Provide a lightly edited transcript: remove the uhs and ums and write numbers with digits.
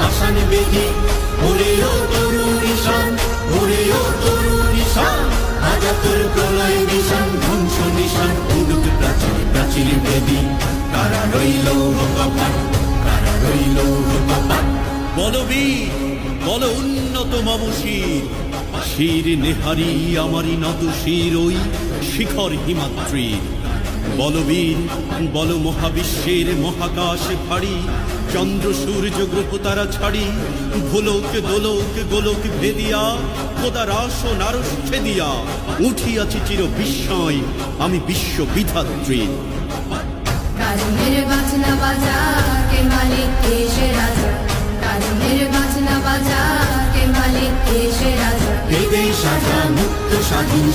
পাষাণ বেদি। ওরে ও তরুণ ঈশান, ওরে ও তরুণ ঈশান, আজাতুর প্রলয় নিশান, ধ্বংস নিশান, উড়ুক প্রাচীর প্রাচীর বেদি। কারা রইল কপাট, কারা রইল কপাট। বলবীর বল উন্নত মম শির, শির নেহারি আমারি নত শির ওই শিখর হিমাদ্রির। বলবীর বল মহাবিশ্বের মহাকাশ ভারী, চন্দ্র সূর্য গ্রহ তারা ছাড়ি, ভোলক দোলক গোলক ভেদিয়া, খোদার আসন আরশ ছেদিয়া, উঠিয়াছি চির বিস্ময় আমি বিশ্ব বিধাত্রীর। কারণের বাজনা বাজা কে মালিক কে সে রাজা, কারণের বাজনা বাজা কে মালিক কে সে রাজা। বেদে সাজা মুক্ত স্বাধীন